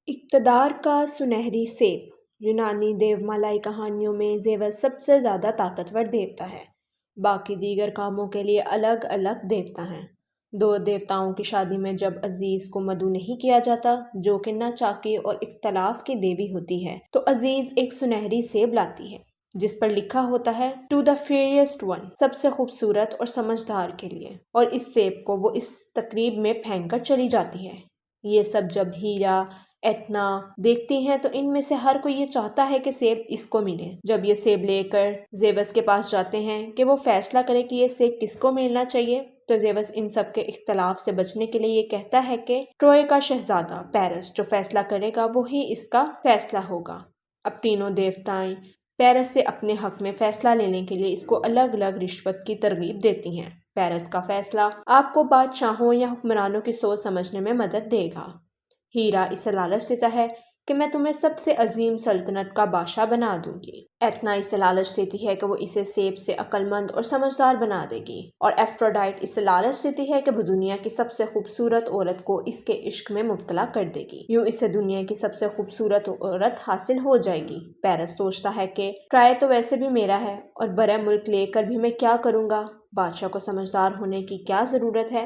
اقتدار کا سنہری سیب یونانی دیومالائی کہانیوں میں زیوس سب سے زیادہ طاقتور دیوتا ہے۔ باقی دیگر کاموں کے لیے الگ الگ دیوتا ہیں۔ دو دیوتاؤں کی شادی میں جب عزیز کو مدعو نہیں کیا جاتا، جو کہ ناچاکی اور اختلاف کی دیوی ہوتی ہے، تو عزیز ایک سنہری سیب لاتی ہے جس پر لکھا ہوتا ہے ٹو دا فیئریسٹ ون، سب سے خوبصورت اور سمجھدار کے لیے، اور اس سیب کو وہ اس تقریب میں پھینک کر چلی جاتی ہے۔ یہ سب جب ہیرا ایتھنا دیکھتی ہیں تو ان میں سے ہر کوئی یہ چاہتا ہے کہ سیب اس کو ملے۔ جب یہ سیب لے کر زیوس کے پاس جاتے ہیں کہ وہ فیصلہ کرے کہ یہ سیب کس کو ملنا چاہیے، تو زیوس ان سب کے اختلاف سے بچنے کے لیے یہ کہتا ہے کہ ٹروئے کا شہزادہ پیرس جو فیصلہ کرے گا وہی اس کا فیصلہ ہوگا۔ اب تینوں دیوتائیں پیرس سے اپنے حق میں فیصلہ لینے کے لیے اس کو الگ الگ رشوت کی ترغیب دیتی ہیں۔ پیرس کا فیصلہ آپ کو بادشاہوں یا حکمرانوں کی سوچ سمجھنے میں مدد دے گا۔ ہیرا اسے لالچ دیتا ہے کہ میں تمہیں سب سے عظیم سلطنت کا بادشاہ بنا دوں گی۔ ایتھنا اسے لالچ دیتی ہے کہ وہ اسے سیب سے عقل مند اور سمجھدار بنا دے گی، اور ایفروڈائٹ اسے لالچ دیتی ہے کہ وہ دنیا کی سب سے خوبصورت عورت کو اس کے عشق میں مبتلا کر دے گی، یوں اسے دنیا کی سب سے خوبصورت عورت حاصل ہو جائے گی۔ پیرس سوچتا ہے کہ ٹرائے تو ویسے بھی میرا ہے اور برے ملک لے کر بھی میں کیا کروں گا، بادشاہ کو سمجھدار ہونے کی کیا ضرورت ہے،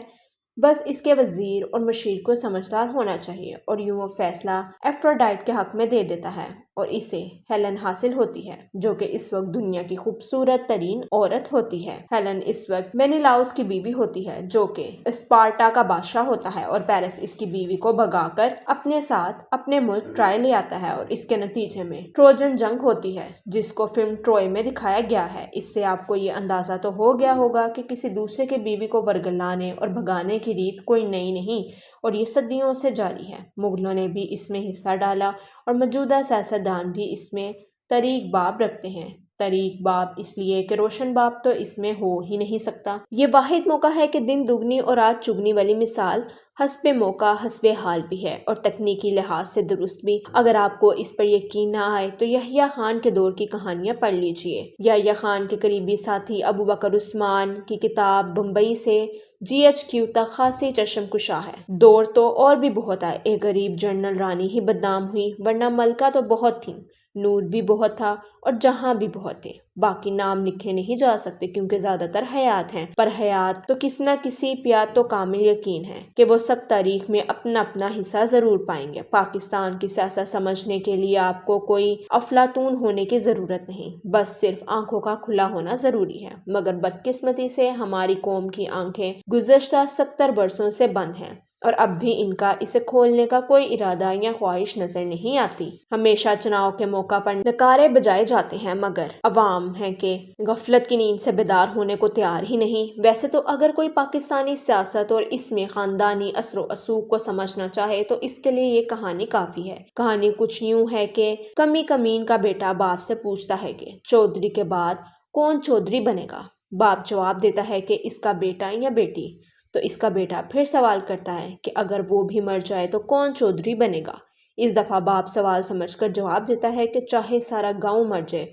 بس اس کے وزیر اور مشیر کو سمجھدار ہونا چاہیے، اور یوں وہ فیصلہ ایفروڈائٹ کے حق میں دے دیتا ہے اور اسے ہیلن حاصل ہوتی ہے جو کہ اس وقت دنیا کی خوبصورت ترین عورت ہوتی ہے۔ ہیلن اس وقت مینیلاؤس کی بیوی ہوتی ہے جو کہ اسپارٹا کا بادشاہ ہوتا ہے، اور پیرس اس کی بیوی کو بھگا کر اپنے ساتھ اپنے ملک ٹرائے لے آتا ہے، اور اس کے نتیجے میں ٹروجن جنگ ہوتی ہے جس کو فلم ٹروئے میں دکھایا گیا ہے۔ اس سے آپ کو یہ اندازہ تو ہو گیا ہوگا کہ کسی دوسرے کی بیوی کو ورگلانے اور بھگانے کی ریت کوئی نئی نہیں، اور یہ صدیوں سے جاری ہے۔ مغلوں نے بھی اس میں حصہ ڈالا اور موجودہ سیاستدان بھی اس میں طریق باب رکھتے ہیں۔ طریق باب اس لیے کہ روشن باب تو اس میں ہو ہی نہیں سکتا۔ یہ واحد موقع ہے کہ دن دگنی اور رات چگنی والی مثال حسب موقع حسب حال بھی ہے اور تکنیکی لحاظ سے درست بھی۔ اگر آپ کو اس پر یقین نہ آئے تو یحییٰ خان کے دور کی کہانیاں پڑھ لیجئے۔ یحییٰ خان کے قریبی ساتھی ابوبکر عثمان کی کتاب بمبئی سے GHQ تک خاصی چشم کشا ہے۔ دور تو اور بھی بہت آئے، ایک غریب جنرل رانی ہی بدنام ہوئی، ورنہ ملکہ تو بہت تھیں، نور بھی بہت تھا اور جہاں بھی بہت تھے۔ باقی نام لکھے نہیں جا سکتے کیونکہ زیادہ تر حیات ہیں، پر حیات تو کسی نہ کسی پہ تو کامل یقین ہے کہ وہ سب تاریخ میں اپنا اپنا حصہ ضرور پائیں گے۔ پاکستان کی سیاست سمجھنے کے لیے آپ کو کوئی افلاطون ہونے کی ضرورت نہیں، بس صرف آنکھوں کا کھلا ہونا ضروری ہے، مگر بدقسمتی سے ہماری قوم کی آنکھیں گزشتہ 70 برسوں سے بند ہیں، اور اب بھی ان کا اسے کھولنے کا کوئی ارادہ یا خواہش نظر نہیں آتی۔ ہمیشہ چناؤ کے موقع پر نعرے بجائے جاتے ہیں، مگر عوام ہے کہ غفلت کی نیند سے بیدار ہونے کو تیار ہی نہیں۔ ویسے تو اگر کوئی پاکستانی سیاست اور اس میں خاندانی اثر و رسوخ کو سمجھنا چاہے تو اس کے لیے یہ کہانی کافی ہے۔ کہانی کچھ یوں ہے کہ کمی کمین کا بیٹا باپ سے پوچھتا ہے کہ چودھری کے بعد کون چودھری بنے گا؟ باپ جواب دیتا ہے کہ اس کا بیٹا یا بیٹی۔ تو اس کا بیٹا پھر سوال کرتا ہے کہ اگر وہ بھی مر جائے تو کون چودھری بنے گا؟ اس دفعہ باپ سوال سمجھ کر جواب دیتا ہے کہ چاہے سارا گاؤں مر جائے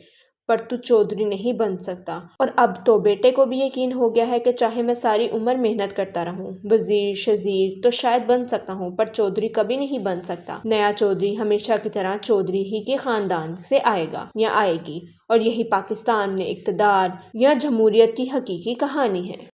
پر تو چودھری نہیں بن سکتا، اور اب تو بیٹے کو بھی یقین ہو گیا ہے کہ چاہے میں ساری عمر محنت کرتا رہوں، وزیر شزیر تو شاید بن سکتا ہوں پر چودھری کبھی نہیں بن سکتا۔ نیا چودھری ہمیشہ کی طرح چودھری ہی کے خاندان سے آئے گا یا آئے گی، اور یہی پاکستان میں اقتدار یا جمہوریت کی حقیقی کہانی ہے۔